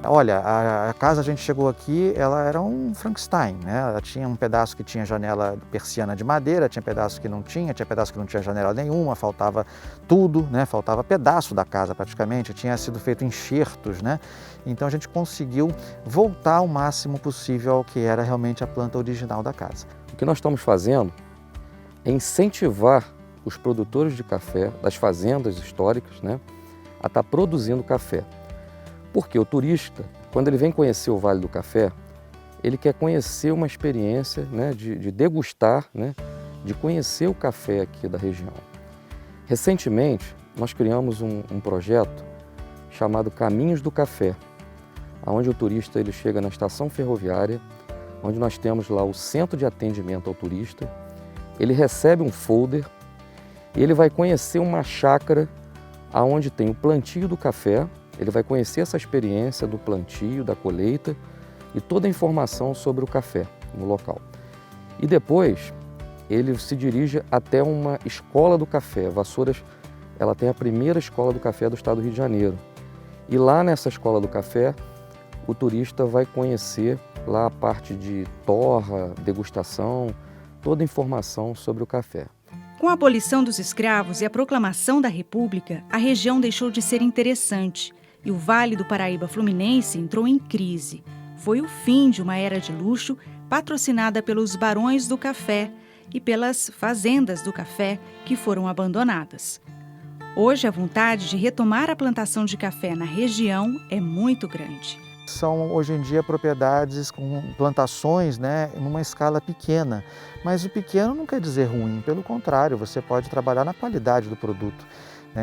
M: Olha, a casa a gente chegou aqui, ela era um Frankenstein, Ela tinha um pedaço que tinha janela persiana de madeira, tinha pedaço que não tinha pedaço que não tinha janela nenhuma, faltava tudo, Faltava pedaço da casa praticamente, tinha sido feito enxertos, Então a gente conseguiu voltar ao máximo possível ao que era realmente a planta original da casa.
N: O que nós estamos fazendo é incentivar os produtores de café, das fazendas históricas, né, a estar produzindo café. Porque o turista, quando ele vem conhecer o Vale do Café, ele quer conhecer uma experiência, né, de degustar, né, de conhecer o café aqui da região. Recentemente, nós criamos um projeto chamado Caminhos do Café, onde o turista ele chega na estação ferroviária, onde nós temos lá o centro de atendimento ao turista, ele recebe um folder e ele vai conhecer uma chácara onde tem o plantio do café, ele vai conhecer essa experiência do plantio, da colheita e toda a informação sobre o café no local. E depois ele se dirige até uma escola do café. Vassouras, ela tem a primeira escola do café do estado do Rio de Janeiro. E lá nessa escola do café, o turista vai conhecer lá a parte de torra, degustação, toda a informação sobre o café.
C: Com a abolição dos escravos e a proclamação da República, a região deixou de ser interessante e o Vale do Paraíba Fluminense entrou em crise. Foi o fim de uma era de luxo patrocinada pelos barões do café e pelas fazendas do café que foram abandonadas. Hoje, a vontade de retomar a plantação de café na região é muito grande.
M: São, hoje em dia, propriedades com plantações, né, numa escala pequena. Mas o pequeno não quer dizer ruim, pelo contrário, você pode trabalhar na qualidade do produto.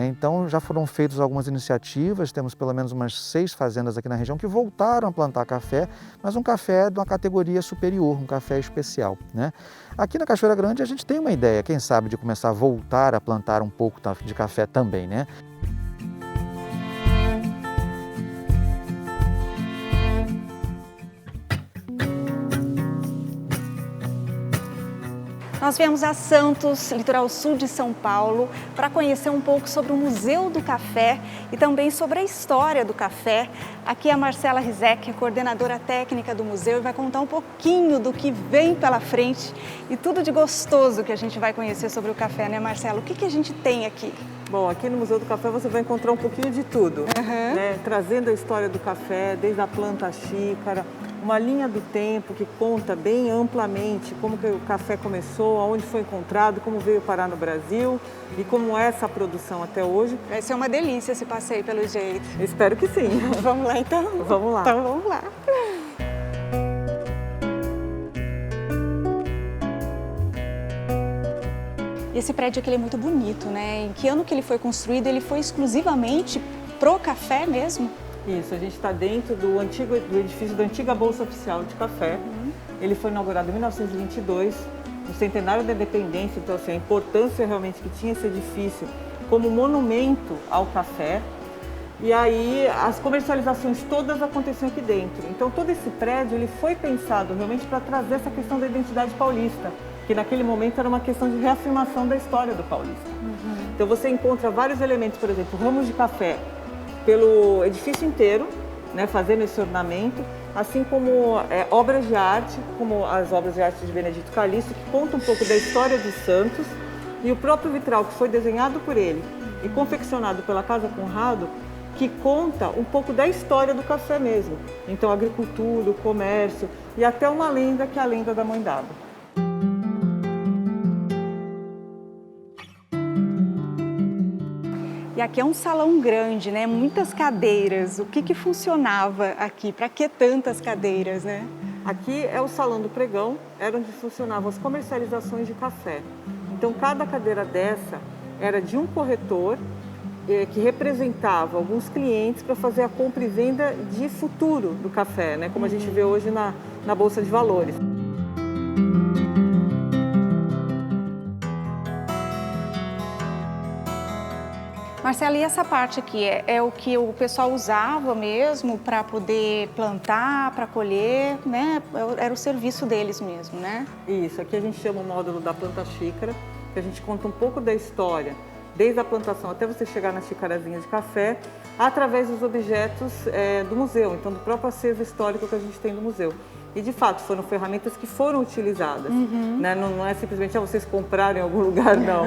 M: Então, já foram feitas algumas iniciativas, temos pelo menos umas 6 fazendas aqui na região que voltaram a plantar café, mas um café de uma categoria superior, um café especial, né? Aqui na Cachoeira Grande a gente tem uma ideia, quem sabe, de começar a voltar a plantar um pouco de café também, né?
A: Nós viemos a Santos, litoral sul de São Paulo, para conhecer um pouco sobre o Museu do Café e também sobre a história do café. Aqui a Marcela Rizek, coordenadora técnica do museu, e vai contar um pouquinho do que vem pela frente e tudo de gostoso que a gente vai conhecer sobre o café, né, Marcela? O que a gente tem aqui?
O: Bom, aqui no Museu do Café você vai encontrar um pouquinho de tudo, né? Trazendo a história do café, desde a planta à xícara, uma linha do tempo que conta bem amplamente como que o café começou, aonde foi encontrado, como veio parar no Brasil e como é essa produção até hoje.
A: Vai ser uma delícia esse passeio, pelo jeito.
O: Espero que sim.
A: Vamos lá, então?
O: Vamos lá.
A: Então, vamos lá. Esse prédio aqui é muito bonito, né? Em que ano que ele foi construído? Ele foi exclusivamente pro café mesmo?
O: Isso, a gente está dentro do edifício da antiga Bolsa Oficial de Café. Ele foi inaugurado em 1922, no centenário da independência, então assim, a importância realmente que tinha esse edifício como monumento ao café. E aí as comercializações todas aconteciam aqui dentro. Então todo esse prédio ele foi pensado realmente para trazer essa questão da identidade paulista, que naquele momento era uma questão de reafirmação da história do paulista. Então você encontra vários elementos, por exemplo, ramos de café pelo edifício inteiro, né, fazendo esse ornamento, assim como obras de arte, como as obras de arte de Benedito Calixto, que contam um pouco da história de Santos, e o próprio vitral que foi desenhado por ele e confeccionado pela Casa Conrado, que conta um pouco da história do café mesmo. Então, a agricultura, o comércio e até uma lenda, que é a lenda da Mãe d'Água.
A: E aqui é um salão grande, né? Muitas cadeiras. O que funcionava aqui? Para que tantas cadeiras, né?
O: Aqui é o salão do pregão, era onde funcionavam as comercializações de café. Então, cada cadeira dessa era de um corretor que representava alguns clientes para fazer a compra e venda de futuro do café, né? Como a gente vê hoje na Bolsa de Valores.
A: Marcela, e essa parte aqui é o que o pessoal usava mesmo para poder plantar, para colher, né? Era o serviço deles mesmo, né?
O: Isso, aqui a gente chama o módulo da planta xícara, que a gente conta um pouco da história, desde a plantação até você chegar nas xicarazinhas de café, através dos objetos do museu, então do próprio acervo histórico que a gente tem no museu. E, de fato, foram ferramentas que foram utilizadas, né? Não é simplesmente vocês comprarem em algum lugar, não.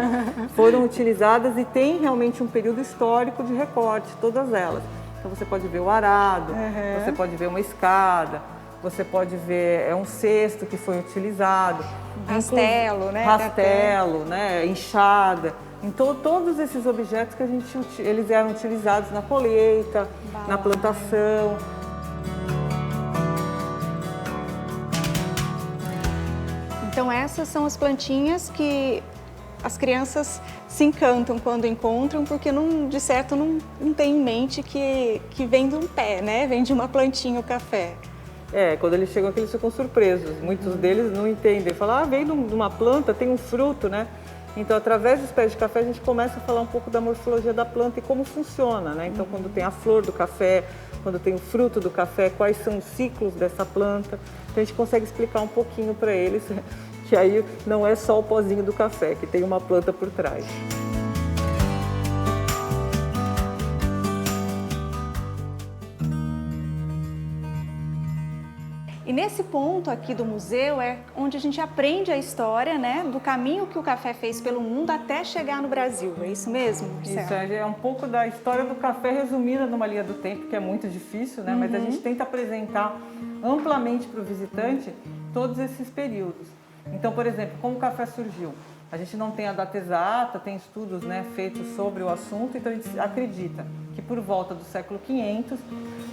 O: Foram utilizadas e tem realmente um período histórico de recorte, todas elas. Então, você pode ver o arado, você pode ver uma escada, você pode ver, é um cesto que foi utilizado.
A: Rastelo, né?
O: Rastelo, né? Enxada. Então, todos esses objetos que eles eram utilizados na colheita, na plantação.
A: Então essas são as plantinhas que as crianças se encantam quando encontram, porque de certo não tem em mente que vem de um pé, né? Vem de uma plantinha o café.
O: Quando eles chegam aqui eles ficam surpresos. Muitos deles não entendem. Falam, vem de uma planta, tem um fruto, né? Então, através dos pés de café, a gente começa a falar um pouco da morfologia da planta e como funciona, né? Então, quando tem a flor do café, quando tem o fruto do café, quais são os ciclos dessa planta. Então, a gente consegue explicar um pouquinho para eles que aí não é só o pozinho do café, que tem uma planta por trás.
A: E nesse ponto aqui do museu é onde a gente aprende a história, né, do caminho que o café fez pelo mundo até chegar no Brasil. É isso mesmo, Marcela?
O: Isso, é um pouco da história do café resumida numa linha do tempo, que é muito difícil, né? Mas a gente tenta apresentar amplamente para o visitante todos esses períodos. Então, por exemplo, como o café surgiu? A gente não tem a data exata, tem estudos, né, feitos sobre o assunto, então a gente acredita que por volta do século 500,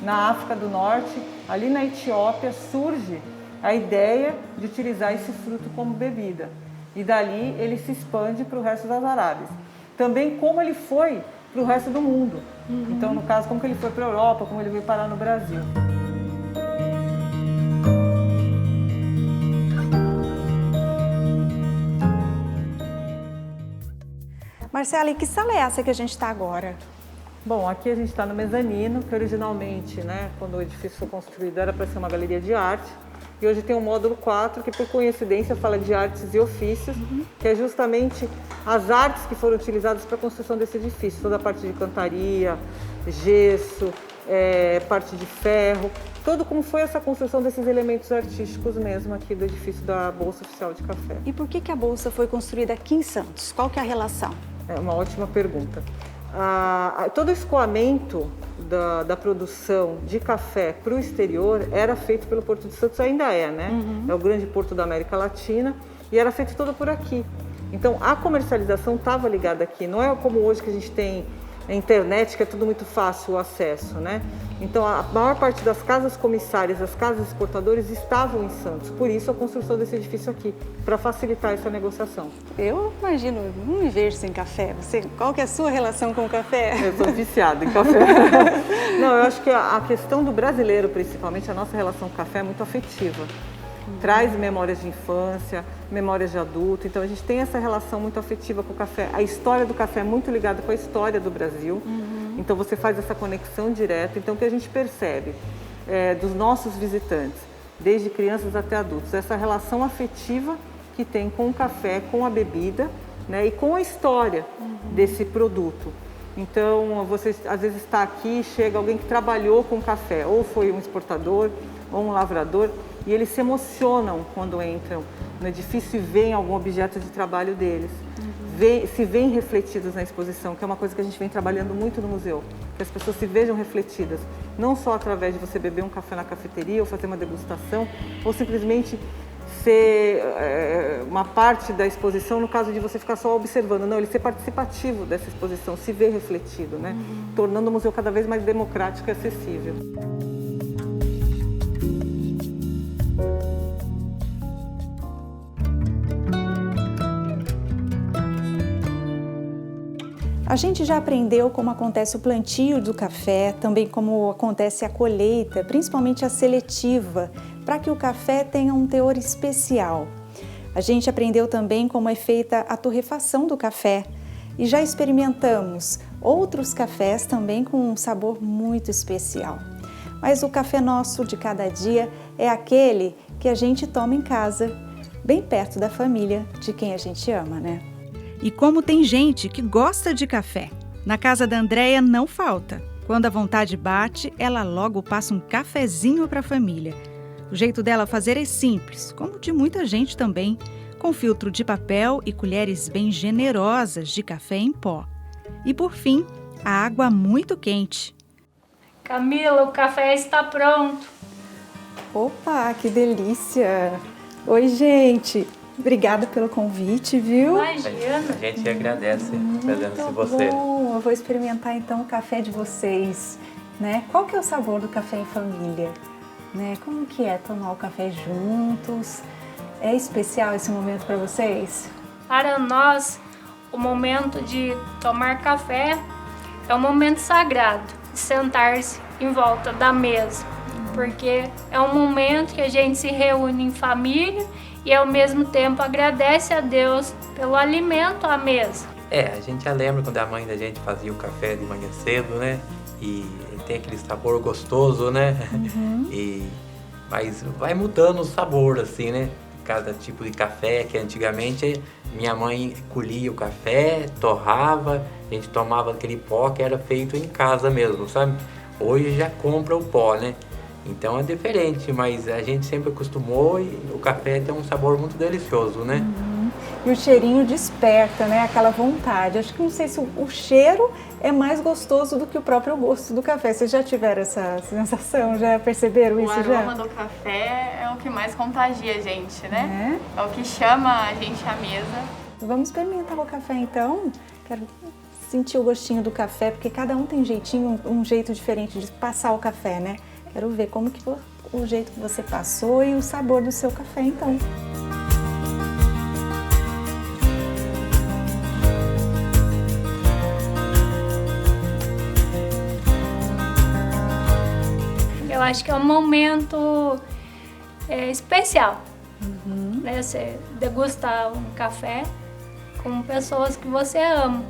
O: na África do Norte, ali na Etiópia, surge a ideia de utilizar esse fruto como bebida. E dali ele se expande para o resto das Arábias. Também como ele foi para o resto do mundo. Então, no caso, como que ele foi para a Europa, como ele veio parar no Brasil.
A: Marcela, e que sala é essa que a gente está agora?
O: Bom, aqui a gente está no mezanino, que originalmente, né, quando o edifício foi construído, era para ser uma galeria de arte. E hoje tem o módulo 4, que por coincidência fala de artes e ofícios, que é justamente as artes que foram utilizadas para a construção desse edifício. Toda a parte de cantaria, gesso, parte de ferro, todo como foi essa construção desses elementos artísticos mesmo aqui do edifício da Bolsa Oficial de Café.
A: E por que a Bolsa foi construída aqui em Santos? Qual que é a relação?
O: É uma ótima pergunta. Todo o escoamento da produção de café para o exterior era feito pelo Porto de Santos, ainda é, né? É o grande porto da América Latina e era feito todo por aqui. Então, a comercialização estava ligada aqui. Não é como hoje que a gente tem a internet, que é tudo muito fácil o acesso, né? Então, a maior parte das casas comissárias, as casas exportadoras estavam em Santos. Por isso, a construção desse edifício aqui, para facilitar essa negociação.
A: Eu imagino, não me vejo sem café. Qual que é a sua relação com o café?
O: Eu sou viciada em café. Não, eu acho que a questão do brasileiro, principalmente, a nossa relação com o café é muito afetiva. Traz memórias de infância, memórias de adulto, então a gente tem essa relação muito afetiva com o café. A história do café é muito ligada com a história do Brasil, então você faz essa conexão direta. Então o que a gente percebe dos nossos visitantes, desde crianças até adultos, essa relação afetiva que tem com o café, com a bebida, né, e com a história desse produto. Então você às vezes está aqui, chega alguém que trabalhou com café, ou foi um exportador, ou um lavrador, e eles se emocionam quando entram no edifício e veem algum objeto de trabalho deles. Se veem refletidos na exposição, que é uma coisa que a gente vem trabalhando muito no museu, que as pessoas se vejam refletidas, não só através de você beber um café na cafeteria ou fazer uma degustação, ou simplesmente ser uma parte da exposição, no caso de você ficar só observando, não, ele ser participativo dessa exposição, se ver refletido, né? Tornando o museu cada vez mais democrático e acessível.
A: A gente já aprendeu como acontece o plantio do café, também como acontece a colheita, principalmente a seletiva, para que o café tenha um teor especial. A gente aprendeu também como é feita a torrefação do café e já experimentamos outros cafés também com um sabor muito especial. Mas o café nosso de cada dia é aquele que a gente toma em casa, bem perto da família de quem a gente ama, né?
C: E como tem gente que gosta de café. Na casa da Andréia não falta. Quando a vontade bate, ela logo passa um cafezinho para a família. O jeito dela fazer é simples, como de muita gente também, com filtro de papel e colheres bem generosas de café em pó. E por fim, a água muito quente.
P: Camila, o café está pronto.
A: Opa, que delícia! Oi, gente! Obrigada pelo convite, viu?
P: Imagina! A gente agradece a presença de você.
A: Bom, eu vou experimentar então o café de vocês, né? Qual que é o sabor do café em família? Né? Como que é tomar o café juntos? É especial esse momento para vocês?
Q: Para nós, o momento de tomar café é um momento sagrado, de sentar-se em volta da mesa, porque é um momento que a gente se reúne em família e ao mesmo tempo agradece a Deus pelo alimento à mesa.
P: A gente já lembra quando a mãe da gente fazia o café de manhã cedo, né? E tem aquele sabor gostoso, né? Mas vai mudando o sabor, assim, né? Cada tipo de café, que antigamente minha mãe colhia o café, torrava, a gente tomava aquele pó que era feito em casa mesmo, sabe? Hoje já compra o pó, né? Então é diferente, mas a gente sempre acostumou e o café tem um sabor muito delicioso, né?
A: E o cheirinho desperta, né? Aquela vontade. Acho que não sei se o cheiro é mais gostoso do que o próprio gosto do café. Vocês já tiveram essa sensação? Já perceberam isso já?
B: O aroma do café é o que mais contagia a gente, né? É o que chama a gente à mesa.
A: Vamos experimentar o café então? Quero sentir o gostinho do café, porque cada um tem um jeito diferente de passar o café, né? Quero ver como que o jeito que você passou e o sabor do seu café então.
Q: Eu acho que é um momento especial, né? Você degustar um café com pessoas que você ama.